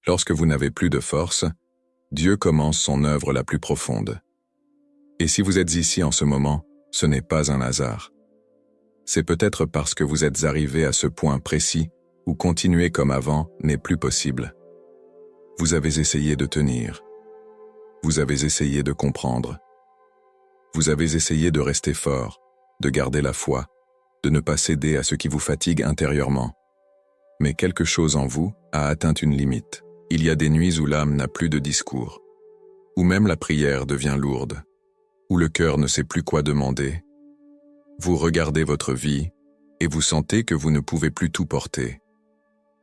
Lorsque vous n'avez plus de force, Dieu commence son œuvre la plus profonde. Et si vous êtes ici en ce moment, ce n'est pas un hasard. C'est peut-être parce que vous êtes arrivé à ce point précis où continuer comme avant n'est plus possible. Vous avez essayé de tenir. Vous avez essayé de comprendre. Vous avez essayé de rester fort, de garder la foi, de ne pas céder à ce qui vous fatigue intérieurement. Mais quelque chose en vous a atteint une limite. Il y a des nuits où l'âme n'a plus de discours, où même la prière devient lourde, où le cœur ne sait plus quoi demander. Vous regardez votre vie et vous sentez que vous ne pouvez plus tout porter.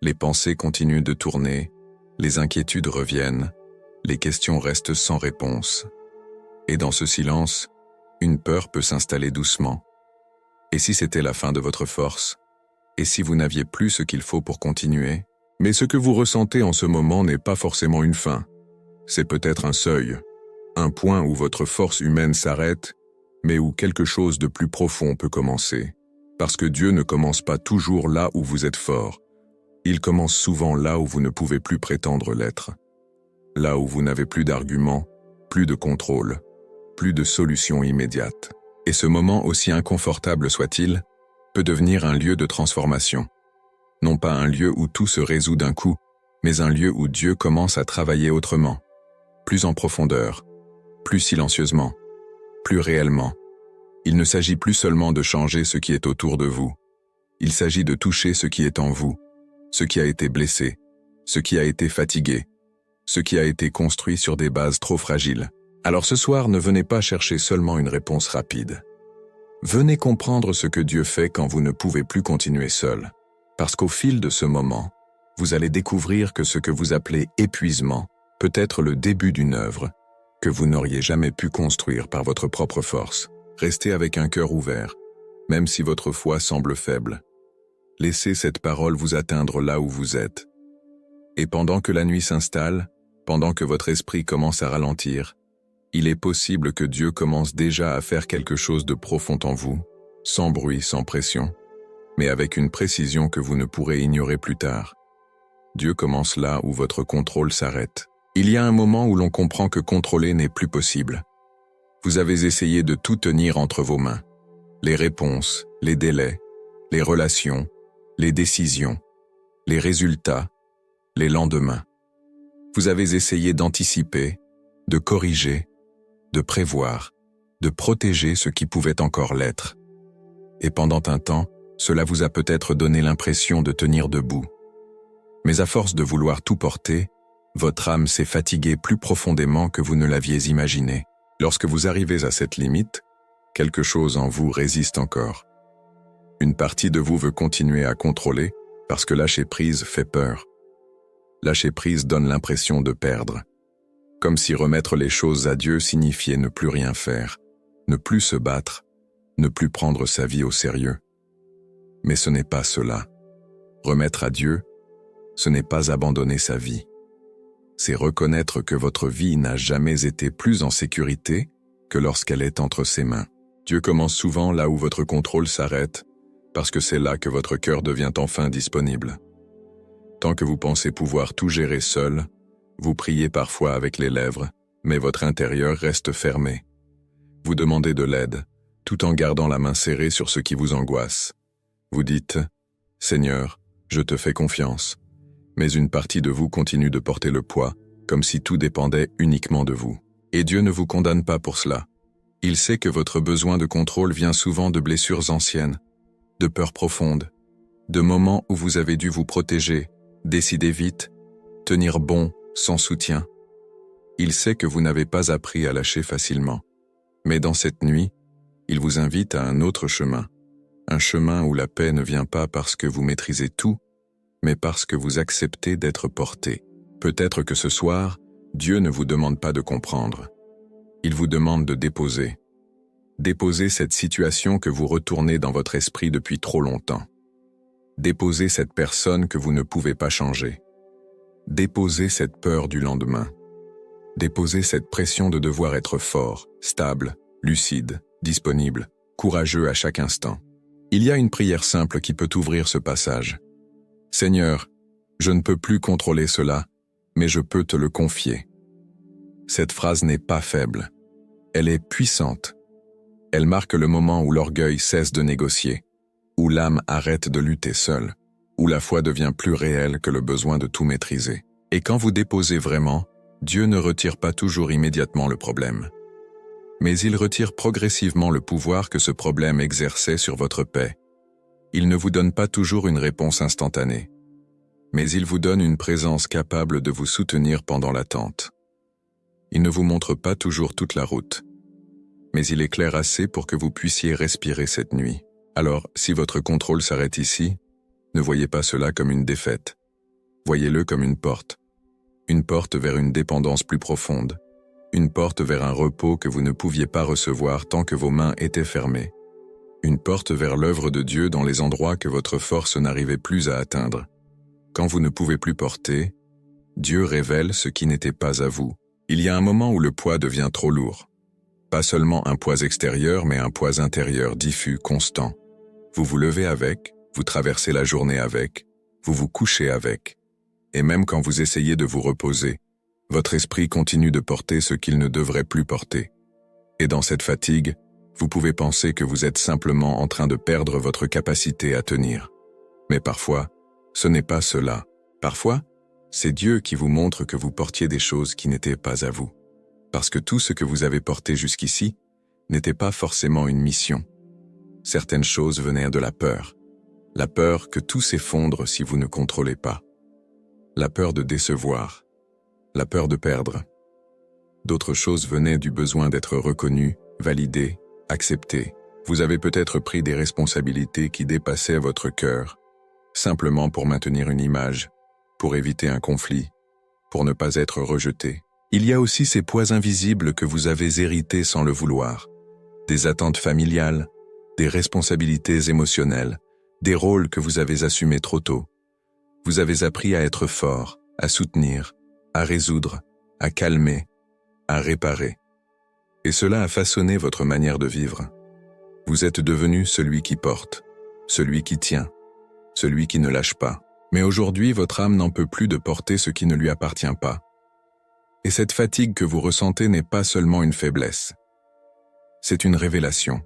Les pensées continuent de tourner, les inquiétudes reviennent, les questions restent sans réponse. Et dans ce silence, une peur peut s'installer doucement. Et si c'était la fin de votre force? Et si vous n'aviez plus ce qu'il faut pour continuer? Mais ce que vous ressentez en ce moment n'est pas forcément une fin. C'est peut-être un seuil, un point où votre force humaine s'arrête, mais où quelque chose de plus profond peut commencer. Parce que Dieu ne commence pas toujours là où vous êtes fort. Il commence souvent là où vous ne pouvez plus prétendre l'être. Là où vous n'avez plus d'arguments, plus de contrôle, plus de solution immédiate. Et ce moment, aussi inconfortable soit-il, peut devenir un lieu de transformation. Non pas un lieu où tout se résout d'un coup, mais un lieu où Dieu commence à travailler autrement, plus en profondeur, plus silencieusement, plus réellement. Il ne s'agit plus seulement de changer ce qui est autour de vous. Il s'agit de toucher ce qui est en vous, ce qui a été blessé, ce qui a été fatigué, ce qui a été construit sur des bases trop fragiles. Alors ce soir, ne venez pas chercher seulement une réponse rapide. Venez comprendre ce que Dieu fait quand vous ne pouvez plus continuer seul. Parce qu'au fil de ce moment, vous allez découvrir que ce que vous appelez épuisement peut être le début d'une œuvre que vous n'auriez jamais pu construire par votre propre force. Restez avec un cœur ouvert, même si votre foi semble faible. Laissez cette parole vous atteindre là où vous êtes. Et pendant que la nuit s'installe, pendant que votre esprit commence à ralentir, il est possible que Dieu commence déjà à faire quelque chose de profond en vous, sans bruit, sans pression, mais avec une précision que vous ne pourrez ignorer plus tard. Dieu commence là où votre contrôle s'arrête. Il y a un moment où l'on comprend que contrôler n'est plus possible. Vous avez essayé de tout tenir entre vos mains. Les réponses, les délais, les relations, les décisions, les résultats, les lendemains. Vous avez essayé d'anticiper, de corriger, de prévoir, de protéger ce qui pouvait encore l'être. Et pendant un temps, cela vous a peut-être donné l'impression de tenir debout. Mais à force de vouloir tout porter, votre âme s'est fatiguée plus profondément que vous ne l'aviez imaginé. Lorsque vous arrivez à cette limite, quelque chose en vous résiste encore. Une partie de vous veut continuer à contrôler parce que lâcher prise fait peur. Lâcher prise donne l'impression de perdre. Comme si remettre les choses à Dieu signifiait ne plus rien faire, ne plus se battre, ne plus prendre sa vie au sérieux. Mais ce n'est pas cela. Remettre à Dieu, ce n'est pas abandonner sa vie. C'est reconnaître que votre vie n'a jamais été plus en sécurité que lorsqu'elle est entre ses mains. Dieu commence souvent là où votre contrôle s'arrête, parce que c'est là que votre cœur devient enfin disponible. Tant que vous pensez pouvoir tout gérer seul, vous priez parfois avec les lèvres, mais votre intérieur reste fermé. Vous demandez de l'aide, tout en gardant la main serrée sur ce qui vous angoisse. Vous dites « Seigneur, je te fais confiance », mais une partie de vous continue de porter le poids, comme si tout dépendait uniquement de vous. Et Dieu ne vous condamne pas pour cela. Il sait que votre besoin de contrôle vient souvent de blessures anciennes, de peurs profondes, de moments où vous avez dû vous protéger, décider vite, tenir bon sans soutien. Il sait que vous n'avez pas appris à lâcher facilement. Mais dans cette nuit, il vous invite à un autre chemin. Un chemin où la paix ne vient pas parce que vous maîtrisez tout, mais parce que vous acceptez d'être porté. Peut-être que ce soir, Dieu ne vous demande pas de comprendre. Il vous demande de déposer. Déposer cette situation que vous retournez dans votre esprit depuis trop longtemps. Déposer cette personne que vous ne pouvez pas changer. Déposer cette peur du lendemain. Déposer cette pression de devoir être fort, stable, lucide, disponible, courageux à chaque instant. Il y a une prière simple qui peut ouvrir ce passage. Seigneur, je ne peux plus contrôler cela. mais je peux te le confier. Cette phrase n'est pas faible. Elle est puissante. Elle marque le moment où l'orgueil cesse de négocier, où l'âme arrête de lutter seule, où la foi devient plus réelle que le besoin de tout maîtriser. Et quand vous déposez vraiment, Dieu ne retire pas toujours immédiatement le problème. Mais il retire progressivement le pouvoir que ce problème exerçait sur votre paix. Il ne vous donne pas toujours une réponse instantanée, mais il vous donne une présence capable de vous soutenir pendant l'attente. Il ne vous montre pas toujours toute la route, mais il éclaire assez pour que vous puissiez respirer cette nuit. Alors, si votre contrôle s'arrête ici, ne voyez pas cela comme une défaite. Voyez-le comme une porte vers une dépendance plus profonde, une porte vers un repos que vous ne pouviez pas recevoir tant que vos mains étaient fermées, une porte vers l'œuvre de Dieu dans les endroits que votre force n'arrivait plus à atteindre. Quand vous ne pouvez plus porter, Dieu révèle ce qui n'était pas à vous. Il y a un moment où le poids devient trop lourd. Pas seulement un poids extérieur, mais un poids intérieur diffus, constant. Vous vous levez avec, vous traversez la journée avec, vous vous couchez avec. Et même quand vous essayez de vous reposer, votre esprit continue de porter ce qu'il ne devrait plus porter. Et dans cette fatigue, vous pouvez penser que vous êtes simplement en train de perdre votre capacité à tenir. Mais parfois, ce n'est pas cela. Parfois, c'est Dieu qui vous montre que vous portiez des choses qui n'étaient pas à vous. Parce que tout ce que vous avez porté jusqu'ici n'était pas forcément une mission. Certaines choses venaient de la peur que tout s'effondre si vous ne contrôlez pas. La peur de décevoir, la peur de perdre. D'autres choses venaient du besoin d'être reconnu, validé, accepté. Vous avez peut-être pris des responsabilités qui dépassaient votre cœur, simplement pour maintenir une image, pour éviter un conflit, pour ne pas être rejeté. Il y a aussi ces poids invisibles que vous avez hérités sans le vouloir, des attentes familiales, des responsabilités émotionnelles, des rôles que vous avez assumés trop tôt. Vous avez appris à être fort, à soutenir, à résoudre, à calmer, à réparer. Et cela a façonné votre manière de vivre. Vous êtes devenu celui qui porte, celui qui tient, celui qui ne lâche pas. Mais aujourd'hui, votre âme n'en peut plus de porter ce qui ne lui appartient pas. Et cette fatigue que vous ressentez n'est pas seulement une faiblesse. C'est une révélation.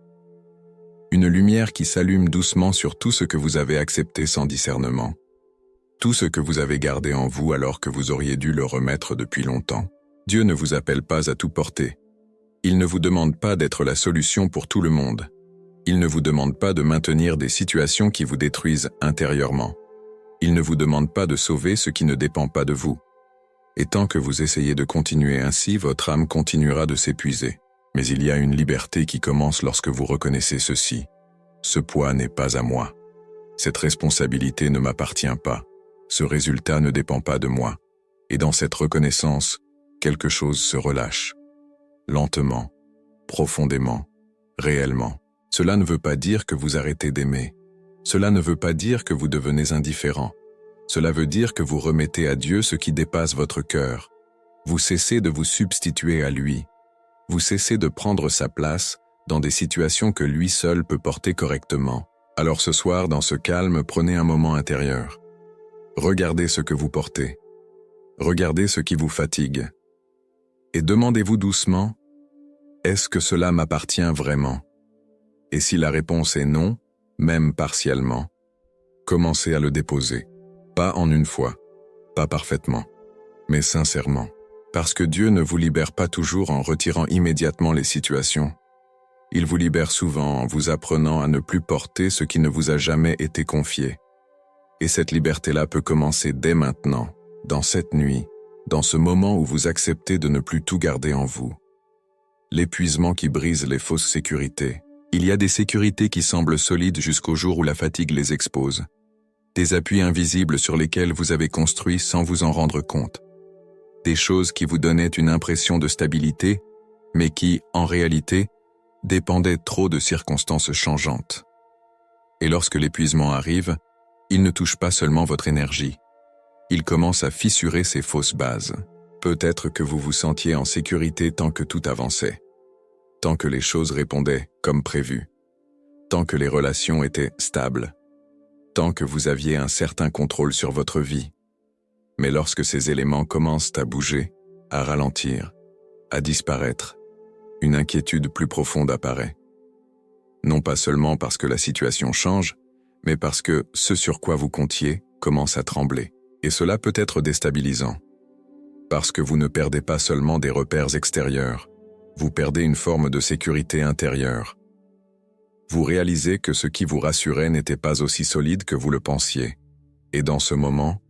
Une lumière qui s'allume doucement sur tout ce que vous avez accepté sans discernement. Tout ce que vous avez gardé en vous alors que vous auriez dû le remettre depuis longtemps. Dieu ne vous appelle pas à tout porter. Il ne vous demande pas d'être la solution pour tout le monde. Il ne vous demande pas de maintenir des situations qui vous détruisent intérieurement. Il ne vous demande pas de sauver ce qui ne dépend pas de vous. Et tant que vous essayez de continuer ainsi, votre âme continuera de s'épuiser. Mais il y a une liberté qui commence lorsque vous reconnaissez ceci. Ce poids n'est pas à moi. Cette responsabilité ne m'appartient pas. Ce résultat ne dépend pas de moi. Et dans cette reconnaissance, quelque chose se relâche. Lentement, profondément, réellement. Cela ne veut pas dire que vous arrêtez d'aimer. Cela ne veut pas dire que vous devenez indifférent. Cela veut dire que vous remettez à Dieu ce qui dépasse votre cœur. Vous cessez de vous substituer à lui. Vous cessez de prendre sa place dans des situations que lui seul peut porter correctement. Alors ce soir, dans ce calme, prenez un moment intérieur. Regardez ce que vous portez. Regardez ce qui vous fatigue. Et demandez-vous doucement, est-ce que cela m'appartient vraiment? Et si la réponse est non, même partiellement, commencez à le déposer. Pas en une fois, pas parfaitement, mais sincèrement. Parce que Dieu ne vous libère pas toujours en retirant immédiatement les situations. Il vous libère souvent en vous apprenant à ne plus porter ce qui ne vous a jamais été confié. Et cette liberté-là peut commencer dès maintenant, dans cette nuit, dans ce moment où vous acceptez de ne plus tout garder en vous. L'épuisement qui brise les fausses sécurités. Il y a des sécurités qui semblent solides jusqu'au jour où la fatigue les expose. Des appuis invisibles sur lesquels vous avez construit sans vous en rendre compte. Des choses qui vous donnaient une impression de stabilité, mais qui, en réalité, dépendaient trop de circonstances changeantes. Et lorsque l'épuisement arrive, il ne touche pas seulement votre énergie. Il commence à fissurer ces fausses bases. Peut-être que vous vous sentiez en sécurité tant que tout avançait, tant que les choses répondaient comme prévu, tant que les relations étaient stables, tant que vous aviez un certain contrôle sur votre vie. Mais lorsque ces éléments commencent à bouger, à ralentir, à disparaître, une inquiétude plus profonde apparaît. Non pas seulement parce que la situation change, mais parce que ce sur quoi vous comptiez commence à trembler. Et cela peut être déstabilisant. Parce que vous ne perdez pas seulement des repères extérieurs, vous perdez une forme de sécurité intérieure. Vous réalisez que ce qui vous rassurait n'était pas aussi solide que vous le pensiez. Et dans ce moment,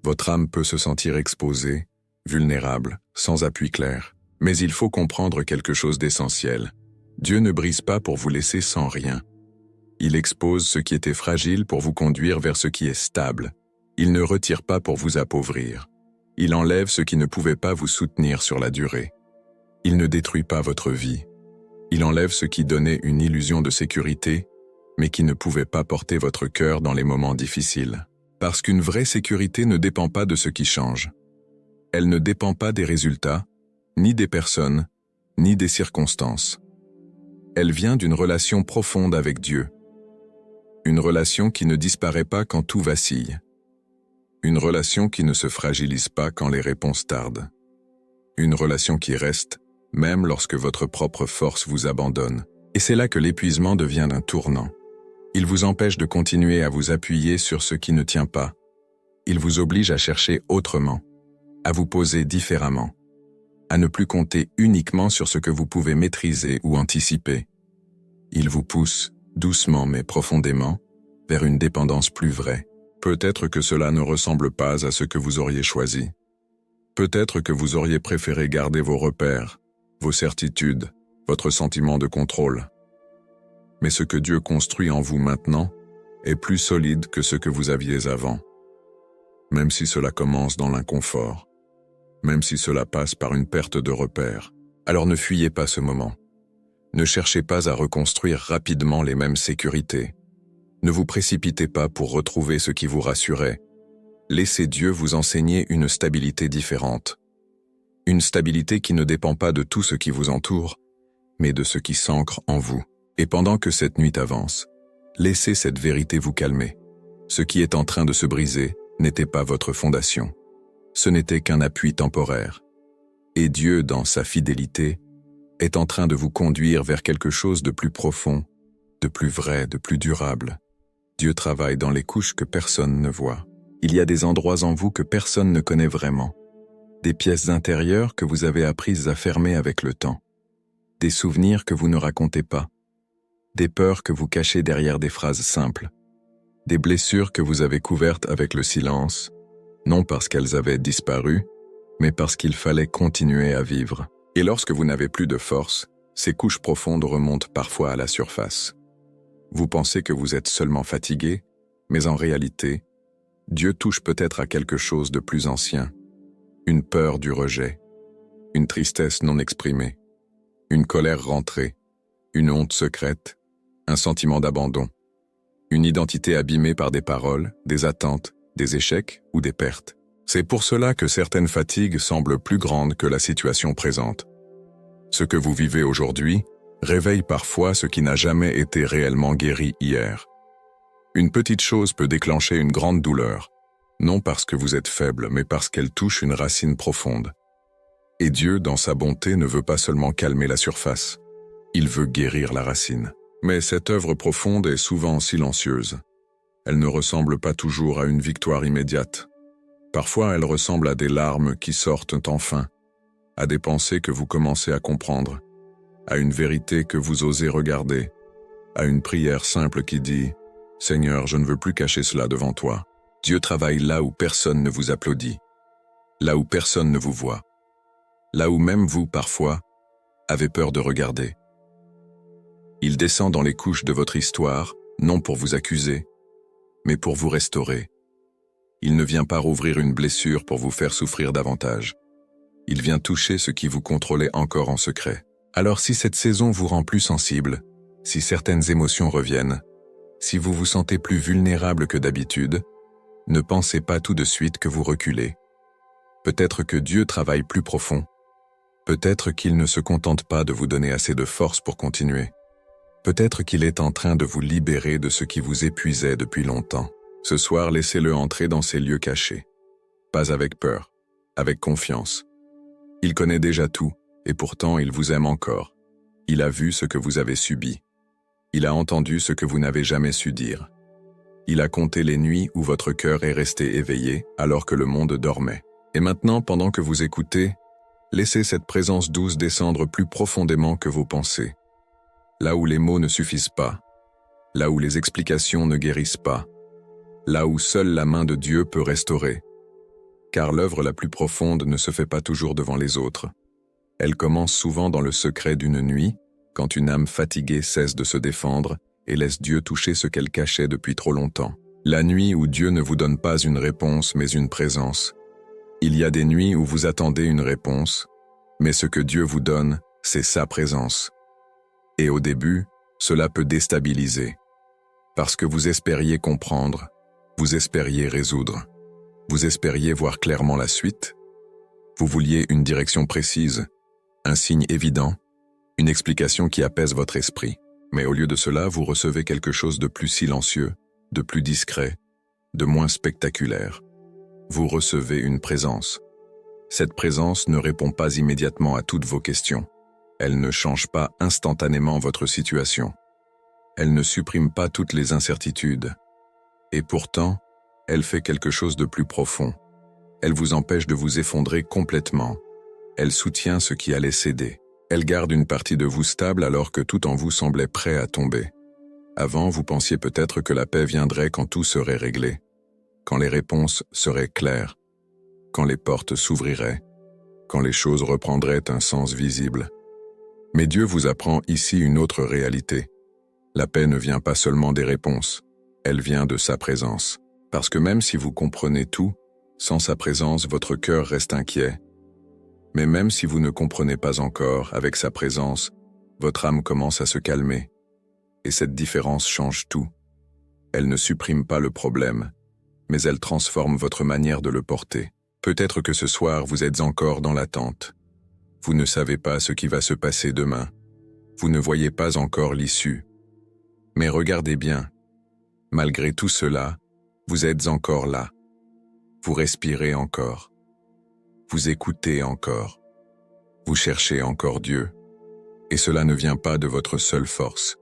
votre âme peut se sentir exposée, vulnérable, sans appui clair. Mais il faut comprendre quelque chose d'essentiel. Dieu ne brise pas pour vous laisser sans rien. Il expose ce qui était fragile pour vous conduire vers ce qui est stable. Il ne retire pas pour vous appauvrir. Il enlève ce qui ne pouvait pas vous soutenir sur la durée. Il ne détruit pas votre vie. Il enlève ce qui donnait une illusion de sécurité, mais qui ne pouvait pas porter votre cœur dans les moments difficiles. Parce qu'une vraie sécurité ne dépend pas de ce qui change. Elle ne dépend pas des résultats, ni des personnes, ni des circonstances. Elle vient d'une relation profonde avec Dieu. Une relation qui ne disparaît pas quand tout vacille. Une relation qui ne se fragilise pas quand les réponses tardent. Une relation qui reste, même lorsque votre propre force vous abandonne. Et c'est là que l'épuisement devient un tournant. Il vous empêche de continuer à vous appuyer sur ce qui ne tient pas. Il vous oblige à chercher autrement, à vous poser différemment, à ne plus compter uniquement sur ce que vous pouvez maîtriser ou anticiper. Il vous pousse, doucement mais profondément, vers une dépendance plus vraie. Peut-être que cela ne ressemble pas à ce que vous auriez choisi. Peut-être que vous auriez préféré garder vos repères, vos certitudes, votre sentiment de contrôle. Mais ce que Dieu construit en vous maintenant est plus solide que ce que vous aviez avant. Même si cela commence dans l'inconfort, même si cela passe par une perte de repères, alors ne fuyez pas ce moment. Ne cherchez pas à reconstruire rapidement les mêmes sécurités. Ne vous précipitez pas pour retrouver ce qui vous rassurait. Laissez Dieu vous enseigner une stabilité différente. Une stabilité qui ne dépend pas de tout ce qui vous entoure, mais de ce qui s'ancre en vous. Et pendant que cette nuit avance, laissez cette vérité vous calmer. Ce qui est en train de se briser n'était pas votre fondation. Ce n'était qu'un appui temporaire. Et Dieu, dans sa fidélité, est en train de vous conduire vers quelque chose de plus profond, de plus vrai, de plus durable. Dieu travaille dans les couches que personne ne voit. Il y a des endroits en vous que personne ne connaît vraiment. Des pièces intérieures que vous avez apprises à fermer avec le temps. Des souvenirs que vous ne racontez pas. Des peurs que vous cachez derrière des phrases simples. Des blessures que vous avez couvertes avec le silence, non parce qu'elles avaient disparu, mais parce qu'il fallait continuer à vivre. Et lorsque vous n'avez plus de force, ces couches profondes remontent parfois à la surface. Vous pensez que vous êtes seulement fatigué, mais en réalité, Dieu touche peut-être à quelque chose de plus ancien. Une peur du rejet, une tristesse non exprimée, une colère rentrée, une honte secrète, un sentiment d'abandon, une identité abîmée par des paroles, des attentes, des échecs ou des pertes. C'est pour cela que certaines fatigues semblent plus grandes que la situation présente. Ce que vous vivez aujourd'hui réveille parfois ce qui n'a jamais été réellement guéri hier. Une petite chose peut déclencher une grande douleur, non parce que vous êtes faible, mais parce qu'elle touche une racine profonde. Et Dieu, dans sa bonté, ne veut pas seulement calmer la surface, il veut guérir la racine. Mais cette œuvre profonde est souvent silencieuse. Elle ne ressemble pas toujours à une victoire immédiate. Parfois, elle ressemble à des larmes qui sortent enfin, à des pensées que vous commencez à comprendre, à une vérité que vous osez regarder, à une prière simple qui dit « Seigneur, je ne veux plus cacher cela devant toi ». Dieu travaille là où personne ne vous applaudit, là où personne ne vous voit, là où même vous, parfois, avez peur de regarder. Il descend dans les couches de votre histoire, non pour vous accuser, mais pour vous restaurer. Il ne vient pas rouvrir une blessure pour vous faire souffrir davantage. Il vient toucher ce qui vous contrôlait encore en secret. Alors si cette saison vous rend plus sensible, si certaines émotions reviennent, si vous vous sentez plus vulnérable que d'habitude, ne pensez pas tout de suite que vous reculez. Peut-être que Dieu travaille plus profond. Peut-être qu'il ne se contente pas de vous donner assez de force pour continuer. Peut-être qu'il est en train de vous libérer de ce qui vous épuisait depuis longtemps. Ce soir, laissez-le entrer dans ces lieux cachés. pas avec peur, avec confiance. Il connaît déjà tout, et pourtant il vous aime encore. Il a vu ce que vous avez subi. Il a entendu ce que vous n'avez jamais su dire. Il a compté les nuits où votre cœur est resté éveillé alors que le monde dormait. Et maintenant, pendant que vous écoutez, laissez cette présence douce descendre plus profondément que vos pensées. Là où les mots ne suffisent pas, là où les explications ne guérissent pas, là où seule la main de Dieu peut restaurer. Car l'œuvre la plus profonde ne se fait pas toujours devant les autres. Elle commence souvent dans le secret d'une nuit, quand une âme fatiguée cesse de se défendre et laisse Dieu toucher ce qu'elle cachait depuis trop longtemps. La nuit où Dieu ne vous donne pas une réponse mais une présence. Il y a des nuits où vous attendez une réponse, mais ce que Dieu vous donne, c'est sa présence. Et au début, cela peut déstabiliser. Parce que vous espériez comprendre, vous espériez résoudre, vous espériez voir clairement la suite, vous vouliez une direction précise, un signe évident, une explication qui apaise votre esprit. Mais au lieu de cela, vous recevez quelque chose de plus silencieux, de plus discret, de moins spectaculaire. Vous recevez une présence. Cette présence ne répond pas immédiatement à toutes vos questions. Elle ne change pas instantanément votre situation. Elle ne supprime pas toutes les incertitudes. Et pourtant, elle fait quelque chose de plus profond. Elle vous empêche de vous effondrer complètement. Elle soutient ce qui allait céder. Elle garde une partie de vous stable alors que tout en vous semblait prêt à tomber. Avant, vous pensiez peut-être que la paix viendrait quand tout serait réglé, quand les réponses seraient claires, quand les portes s'ouvriraient, quand les choses reprendraient un sens visible. Mais Dieu vous apprend ici une autre réalité. La paix ne vient pas seulement des réponses, elle vient de sa présence. Parce que même si vous comprenez tout, sans sa présence, votre cœur reste inquiet. Mais même si vous ne comprenez pas encore, avec sa présence, votre âme commence à se calmer. Et cette différence change tout. Elle ne supprime pas le problème, mais elle transforme votre manière de le porter. Peut-être que ce soir, vous êtes encore dans l'attente. Vous ne savez pas ce qui va se passer demain. Vous ne voyez pas encore l'issue. Mais regardez bien. Malgré tout cela, vous êtes encore là. Vous respirez encore. Vous écoutez encore. Vous cherchez encore Dieu. Et cela ne vient pas de votre seule force.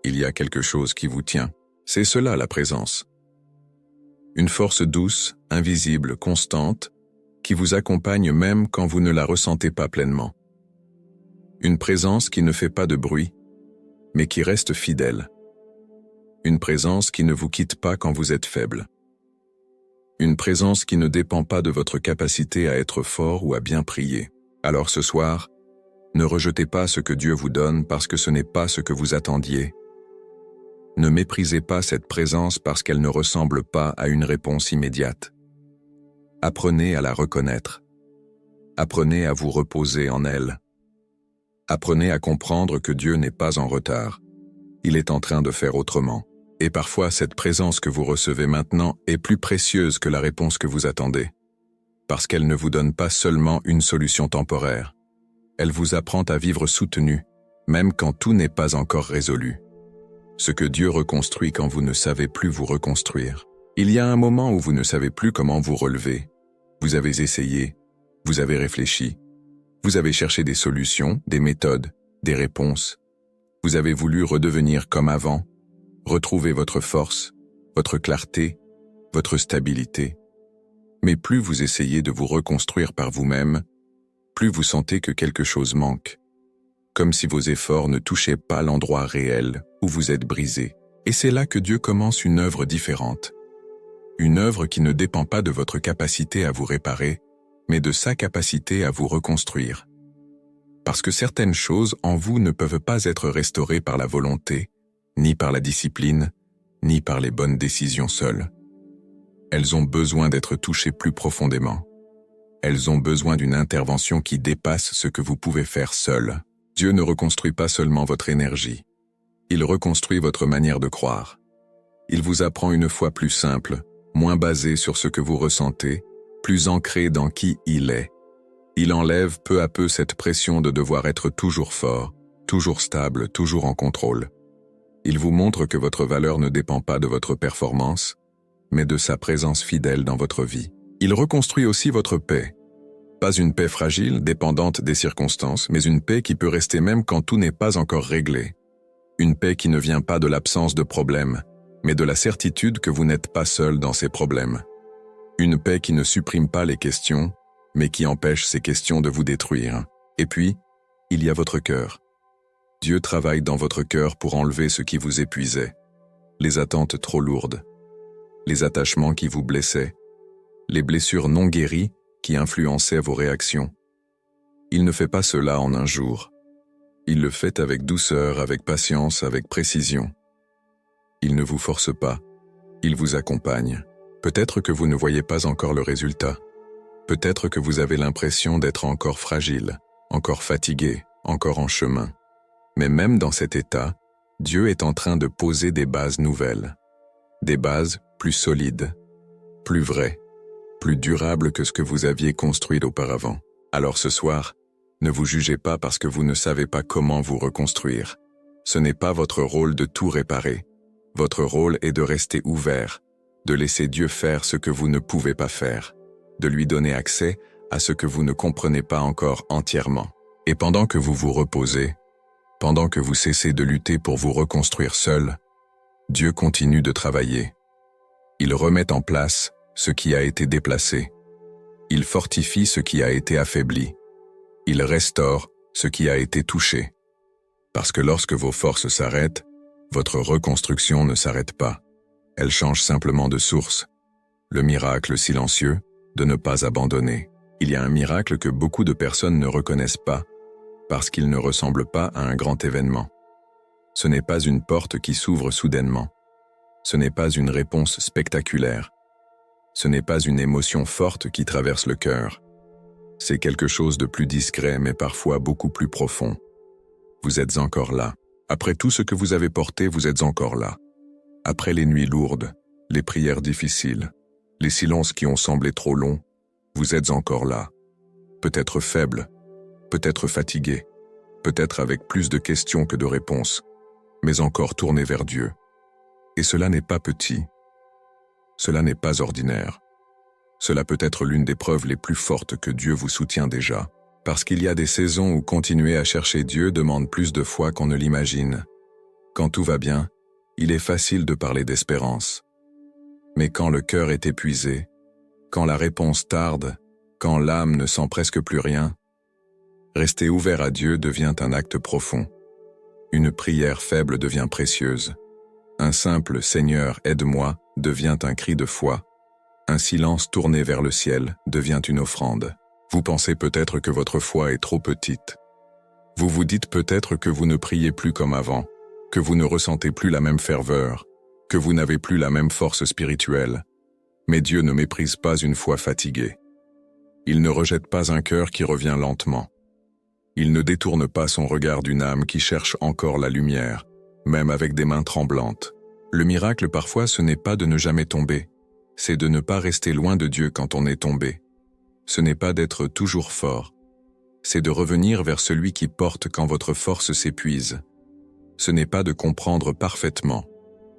Il y a quelque chose qui vous tient. C'est cela la présence. Une force douce, invisible, constante, qui vous accompagne même quand vous ne la ressentez pas pleinement. Une présence qui ne fait pas de bruit, mais qui reste fidèle. Une présence qui ne vous quitte pas quand vous êtes faible. Une présence qui ne dépend pas de votre capacité à être fort ou à bien prier. Alors ce soir, ne rejetez pas ce que Dieu vous donne parce que ce n'est pas ce que vous attendiez. Ne méprisez pas cette présence parce qu'elle ne ressemble pas à une réponse immédiate. Apprenez à la reconnaître. Apprenez à vous reposer en elle. Apprenez à comprendre que Dieu n'est pas en retard. Il est en train de faire autrement. Et parfois, cette présence que vous recevez maintenant est plus précieuse que la réponse que vous attendez. Parce qu'elle ne vous donne pas seulement une solution temporaire. Elle vous apprend à vivre soutenu, même quand tout n'est pas encore résolu. Ce que Dieu reconstruit quand vous ne savez plus vous reconstruire. Il y a un moment où vous ne savez plus comment vous relever. Vous avez essayé, vous avez réfléchi, vous avez cherché des solutions, des méthodes, des réponses. Vous avez voulu redevenir comme avant, retrouver votre force, votre clarté, votre stabilité. Mais plus vous essayez de vous reconstruire par vous-même, plus vous sentez que quelque chose manque. Comme si vos efforts ne touchaient pas l'endroit réel où vous êtes brisé. Et c'est là que Dieu commence une œuvre différente. Une œuvre qui ne dépend pas de votre capacité à vous réparer, mais de sa capacité à vous reconstruire. Parce que certaines choses en vous ne peuvent pas être restaurées par la volonté, ni par la discipline, ni par les bonnes décisions seules. Elles ont besoin d'être touchées plus profondément. Elles ont besoin d'une intervention qui dépasse ce que vous pouvez faire seul. Dieu ne reconstruit pas seulement votre énergie. Il reconstruit votre manière de croire. Il vous apprend une foi plus simple, moins basée sur ce que vous ressentez, plus ancrée dans qui il est. Il enlève peu à peu cette pression de devoir être toujours fort, toujours stable, toujours en contrôle. Il vous montre que votre valeur ne dépend pas de votre performance, mais de sa présence fidèle dans votre vie. Il reconstruit aussi votre paix. Pas une paix fragile, dépendante des circonstances, mais une paix qui peut rester même quand tout n'est pas encore réglé. Une paix qui ne vient pas de l'absence de problèmes, mais de la certitude que vous n'êtes pas seul dans ces problèmes. Une paix qui ne supprime pas les questions, mais qui empêche ces questions de vous détruire. Et puis, il y a votre cœur. Dieu travaille dans votre cœur pour enlever ce qui vous épuisait, les attentes trop lourdes, les attachements qui vous blessaient, les blessures non guéries qui influençaient vos réactions. Il ne fait pas cela en un jour. Il le fait avec douceur, avec patience, avec précision. Il ne vous force pas, il vous accompagne. Peut-être que vous ne voyez pas encore le résultat. Peut-être que vous avez l'impression d'être encore fragile, encore fatigué, encore en chemin. Mais même dans cet état, Dieu est en train de poser des bases nouvelles. Des bases plus solides, plus vraies, plus durables que ce que vous aviez construit auparavant. Alors ce soir, ne vous jugez pas parce que vous ne savez pas comment vous reconstruire. Ce n'est pas votre rôle de tout réparer. Votre rôle est de rester ouvert, de laisser Dieu faire ce que vous ne pouvez pas faire, de lui donner accès à ce que vous ne comprenez pas encore entièrement. Et pendant que vous vous reposez, pendant que vous cessez de lutter pour vous reconstruire seul, Dieu continue de travailler. Il remet en place ce qui a été déplacé. Il fortifie ce qui a été affaibli. Il restaure ce qui a été touché. Parce que lorsque vos forces s'arrêtent, votre reconstruction ne s'arrête pas. Elle change simplement de source. Le miracle silencieux de ne pas abandonner. Il y a un miracle que beaucoup de personnes ne reconnaissent pas, parce qu'il ne ressemble pas à un grand événement. Ce n'est pas une porte qui s'ouvre soudainement. Ce n'est pas une réponse spectaculaire. Ce n'est pas une émotion forte qui traverse le cœur. C'est quelque chose de plus discret, mais parfois beaucoup plus profond. Vous êtes encore là. Après tout ce que vous avez porté, vous êtes encore là. Après les nuits lourdes, les prières difficiles, les silences qui ont semblé trop longs, vous êtes encore là. Peut-être faible, peut-être fatigué, peut-être avec plus de questions que de réponses, mais encore tourné vers Dieu. Et cela n'est pas petit. Cela n'est pas ordinaire. Cela peut être l'une des preuves les plus fortes que Dieu vous soutient déjà, parce qu'il y a des saisons où continuer à chercher Dieu demande plus de foi qu'on ne l'imagine. Quand tout va bien, il est facile de parler d'espérance. Mais quand le cœur est épuisé, quand la réponse tarde, quand l'âme ne sent presque plus rien, rester ouvert à Dieu devient un acte profond. Une prière faible devient précieuse. Un simple « Seigneur, aide-moi » devient un cri de foi. Un silence tourné vers le ciel devient une offrande. Vous pensez peut-être que votre foi est trop petite. Vous vous dites peut-être que vous ne priez plus comme avant, que vous ne ressentez plus la même ferveur, que vous n'avez plus la même force spirituelle. Mais Dieu ne méprise pas une foi fatiguée. Il ne rejette pas un cœur qui revient lentement. Il ne détourne pas son regard d'une âme qui cherche encore la lumière, même avec des mains tremblantes. Le miracle parfois ce n'est pas de ne jamais tomber, c'est de ne pas rester loin de Dieu quand on est tombé. Ce n'est pas d'être toujours fort, c'est de revenir vers celui qui porte quand votre force s'épuise. Ce n'est pas de comprendre parfaitement,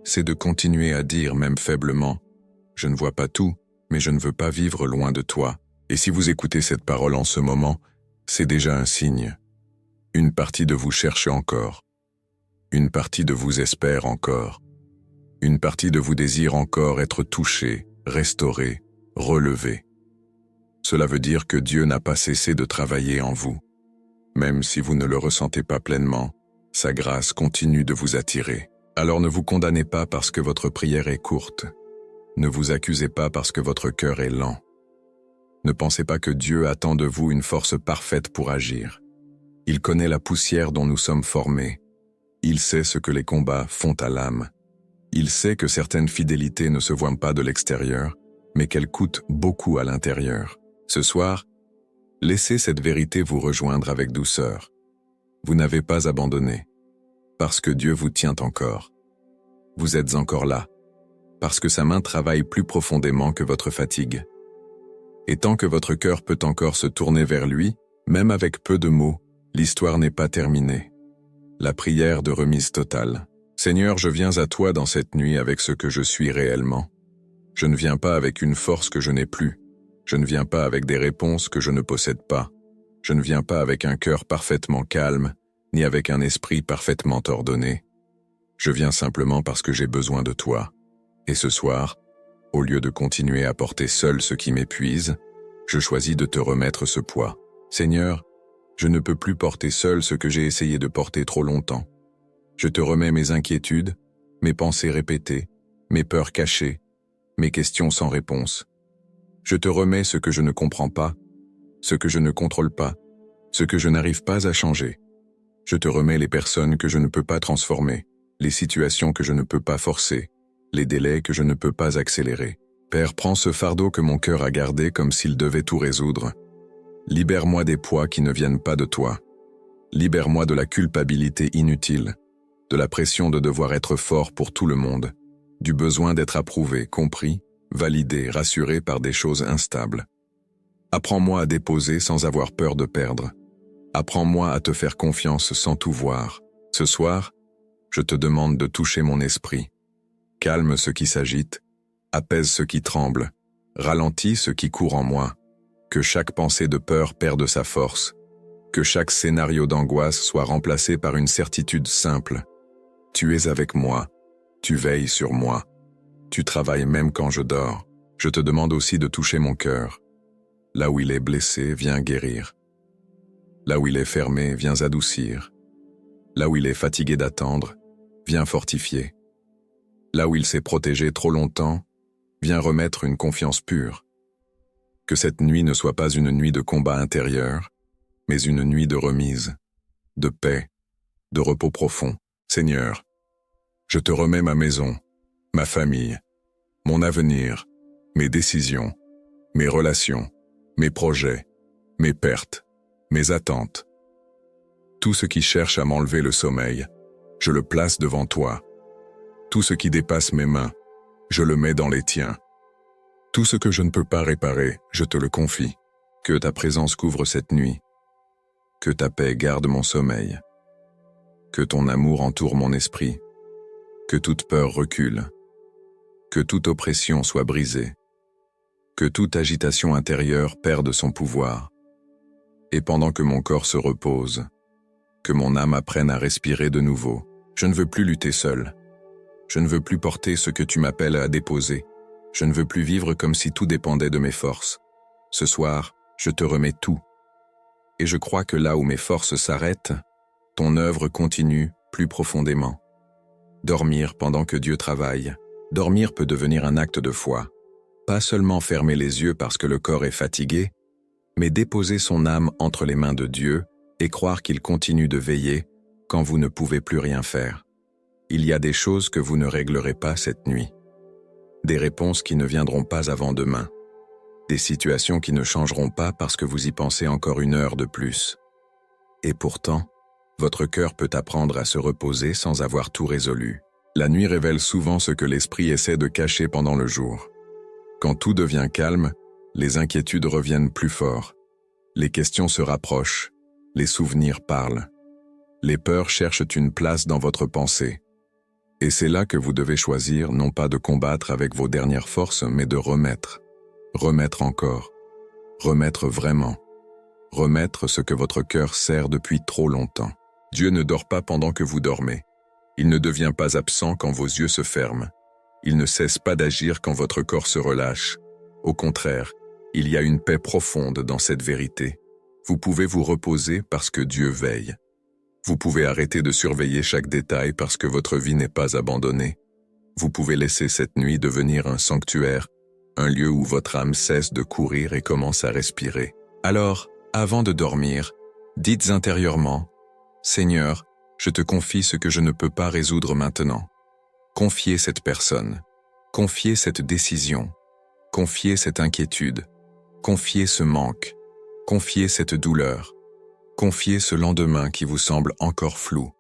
c'est de continuer à dire même faiblement « Je ne vois pas tout, mais je ne veux pas vivre loin de toi ». Et si vous écoutez cette parole en ce moment, c'est déjà un signe. Une partie de vous cherche encore. Une partie de vous espère encore. Une partie de vous désire encore être touchée, restaurée, relevée. Cela veut dire que Dieu n'a pas cessé de travailler en vous. Même si vous ne le ressentez pas pleinement, sa grâce continue de vous attirer. Alors ne vous condamnez pas parce que votre prière est courte. Ne vous accusez pas parce que votre cœur est lent. Ne pensez pas que Dieu attend de vous une force parfaite pour agir. Il connaît la poussière dont nous sommes formés. Il sait ce que les combats font à l'âme. Il sait que certaines fidélités ne se voient pas de l'extérieur, mais qu'elles coûtent beaucoup à l'intérieur. Ce soir, laissez cette vérité vous rejoindre avec douceur. Vous n'avez pas abandonné, parce que Dieu vous tient encore. Vous êtes encore là, parce que sa main travaille plus profondément que votre fatigue. Et tant que votre cœur peut encore se tourner vers lui, même avec peu de mots, l'histoire n'est pas terminée. La prière de remise totale. Seigneur, je viens à toi dans cette nuit avec ce que je suis réellement. Je ne viens pas avec une force que je n'ai plus. Je ne viens pas avec des réponses que je ne possède pas. Je ne viens pas avec un cœur parfaitement calme, ni avec un esprit parfaitement ordonné. Je viens simplement parce que j'ai besoin de toi. Et ce soir, au lieu de continuer à porter seul ce qui m'épuise, je choisis de te remettre ce poids. Seigneur, je ne peux plus porter seul ce que j'ai essayé de porter trop longtemps. Je te remets mes inquiétudes, mes pensées répétées, mes peurs cachées, mes questions sans réponse. Je te remets ce que je ne comprends pas, ce que je ne contrôle pas, ce que je n'arrive pas à changer. Je te remets les personnes que je ne peux pas transformer, les situations que je ne peux pas forcer, les délais que je ne peux pas accélérer. Père, prends ce fardeau que mon cœur a gardé comme s'il devait tout résoudre. Libère-moi des poids qui ne viennent pas de toi. Libère-moi de la culpabilité inutile, de la pression de devoir être fort pour tout le monde, du besoin d'être approuvé, compris, validé, rassuré par des choses instables. Apprends-moi à déposer sans avoir peur de perdre. Apprends-moi à te faire confiance sans tout voir. Ce soir, je te demande de toucher mon esprit. Calme ce qui s'agite, apaise ce qui tremble, ralentis ce qui court en moi. Que chaque pensée de peur perde sa force. Que chaque scénario d'angoisse soit remplacé par une certitude simple. Tu es avec moi, tu veilles sur moi. Tu travailles même quand je dors. Je te demande aussi de toucher mon cœur. Là où il est blessé, viens guérir. Là où il est fermé, viens adoucir. Là où il est fatigué d'attendre, viens fortifier. Là où il s'est protégé trop longtemps, viens remettre une confiance pure. Que cette nuit ne soit pas une nuit de combat intérieur, mais une nuit de remise, de paix, de repos profond. Seigneur, je te remets ma maison, ma famille, mon avenir, mes décisions, mes relations, mes projets, mes pertes, mes attentes. Tout ce qui cherche à m'enlever le sommeil, je le place devant toi. Tout ce qui dépasse mes mains, je le mets dans les tiens. Tout ce que je ne peux pas réparer, je te le confie. Que ta présence couvre cette nuit. Que ta paix garde mon sommeil. Que ton amour entoure mon esprit. Que toute peur recule. Que toute oppression soit brisée. Que toute agitation intérieure perde son pouvoir. Et pendant que mon corps se repose, que mon âme apprenne à respirer de nouveau. Je ne veux plus lutter seul. Je ne veux plus porter ce que tu m'appelles à déposer. Je ne veux plus vivre comme si tout dépendait de mes forces. Ce soir, je te remets tout. Et je crois que là où mes forces s'arrêtent, ton œuvre continue plus profondément. Dormir pendant que Dieu travaille. Dormir peut devenir un acte de foi. Pas seulement fermer les yeux parce que le corps est fatigué, mais déposer son âme entre les mains de Dieu et croire qu'il continue de veiller quand vous ne pouvez plus rien faire. Il y a des choses que vous ne réglerez pas cette nuit. Des réponses qui ne viendront pas avant demain. Des situations qui ne changeront pas parce que vous y pensez encore une heure de plus. Et pourtant, votre cœur peut apprendre à se reposer sans avoir tout résolu. La nuit révèle souvent ce que l'esprit essaie de cacher pendant le jour. Quand tout devient calme, les inquiétudes reviennent plus fort. Les questions se rapprochent. Les souvenirs parlent. Les peurs cherchent une place dans votre pensée. Et c'est là que vous devez choisir non pas de combattre avec vos dernières forces, mais de remettre. Remettre encore. Remettre vraiment. Remettre ce que votre cœur sert depuis trop longtemps. Dieu ne dort pas pendant que vous dormez. Il ne devient pas absent quand vos yeux se ferment. Il ne cesse pas d'agir quand votre corps se relâche. Au contraire, il y a une paix profonde dans cette vérité. Vous pouvez vous reposer parce que Dieu veille. Vous pouvez arrêter de surveiller chaque détail parce que votre vie n'est pas abandonnée. Vous pouvez laisser cette nuit devenir un sanctuaire, un lieu où votre âme cesse de courir et commence à respirer. Alors, avant de dormir, dites intérieurement, « Seigneur, je te confie ce que je ne peux pas résoudre maintenant. » Confiez cette personne, confiez cette décision, confiez cette inquiétude, confiez ce manque, confiez cette douleur. Confiez ce lendemain qui vous semble encore flou.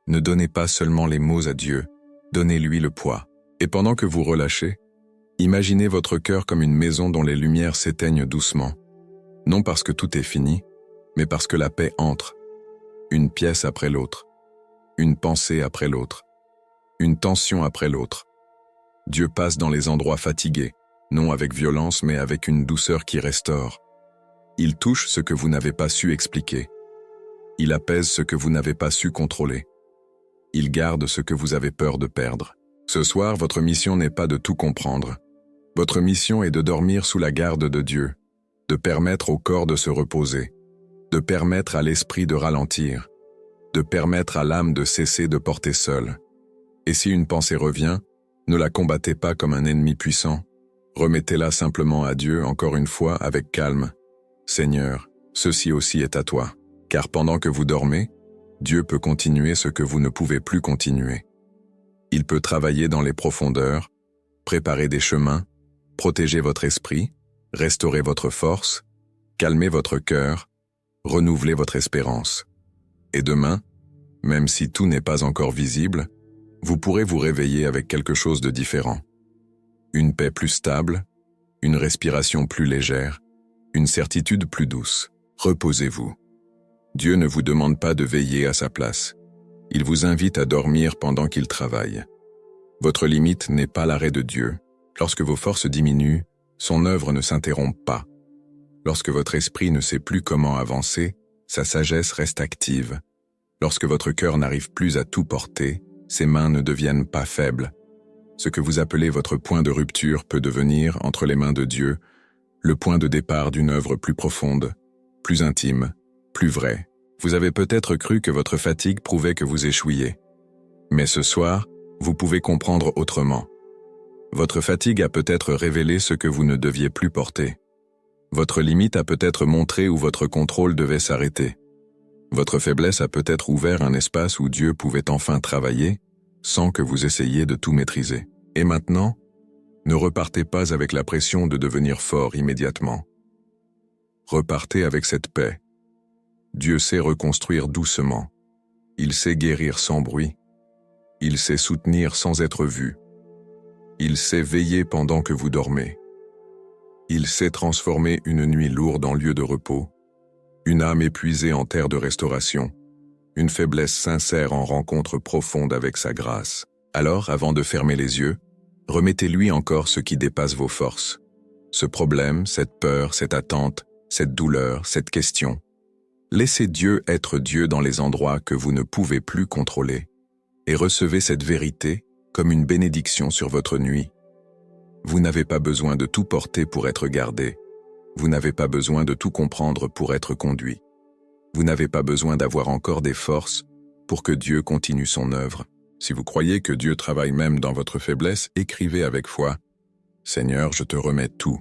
Ne donnez pas seulement les mots à Dieu, donnez-lui le poids. Et pendant que vous relâchez, imaginez votre cœur comme une maison dont les lumières s'éteignent doucement. Non parce que tout est fini, mais parce que la paix entre. Une pièce après l'autre, une pensée après l'autre, une tension après l'autre. Dieu passe dans les endroits fatigués, non avec violence mais avec une douceur qui restaure. Il touche ce que vous n'avez pas su expliquer. Il apaise ce que vous n'avez pas su contrôler. Il garde ce que vous avez peur de perdre. Ce soir, votre mission n'est pas de tout comprendre. Votre mission est de dormir sous la garde de Dieu, de permettre au corps de se reposer, de permettre à l'esprit de ralentir, de permettre à l'âme de cesser de porter seule. Et si une pensée revient, ne la combattez pas comme un ennemi puissant. Remettez-la simplement à Dieu, encore une fois, avec calme. Seigneur, ceci aussi est à toi. Car pendant que vous dormez, Dieu peut continuer ce que vous ne pouvez plus continuer. Il peut travailler dans les profondeurs, préparer des chemins, protéger votre esprit, restaurer votre force, calmer votre cœur, renouveler votre espérance. Et demain, même si tout n'est pas encore visible, vous pourrez vous réveiller avec quelque chose de différent. Une paix plus stable, une respiration plus légère, une certitude plus douce. Reposez-vous. Dieu ne vous demande pas de veiller à sa place. Il vous invite à dormir pendant qu'il travaille. Votre limite n'est pas l'arrêt de Dieu. Lorsque vos forces diminuent, son œuvre ne s'interrompt pas. Lorsque votre esprit ne sait plus comment avancer, sa sagesse reste active. Lorsque votre cœur n'arrive plus à tout porter, ses mains ne deviennent pas faibles. Ce que vous appelez votre point de rupture peut devenir, entre les mains de Dieu, le point de départ d'une œuvre plus profonde, plus intime, plus vraie. Vous avez peut-être cru que votre fatigue prouvait que vous échouiez. Mais ce soir, vous pouvez comprendre autrement. Votre fatigue a peut-être révélé ce que vous ne deviez plus porter. Votre limite a peut-être montré où votre contrôle devait s'arrêter. Votre faiblesse a peut-être ouvert un espace où Dieu pouvait enfin travailler, sans que vous essayiez de tout maîtriser. Et maintenant, ne repartez pas avec la pression de devenir fort immédiatement. Repartez avec cette paix. Dieu sait reconstruire doucement. Il sait guérir sans bruit. Il sait soutenir sans être vu. Il sait veiller pendant que vous dormez. Il sait transformer une nuit lourde en lieu de repos, une âme épuisée en terre de restauration, une faiblesse sincère en rencontre profonde avec sa grâce. Alors, avant de fermer les yeux, remettez-lui encore ce qui dépasse vos forces. Ce problème, cette peur, cette attente, cette douleur, cette question. Laissez Dieu être Dieu dans les endroits que vous ne pouvez plus contrôler et recevez cette vérité comme une bénédiction sur votre nuit. Vous n'avez pas besoin de tout porter pour être gardé. Vous n'avez pas besoin de tout comprendre pour être conduit. Vous n'avez pas besoin d'avoir encore des forces pour que Dieu continue son œuvre. Si vous croyez que Dieu travaille même dans votre faiblesse, écrivez avec foi « Seigneur, je te remets tout.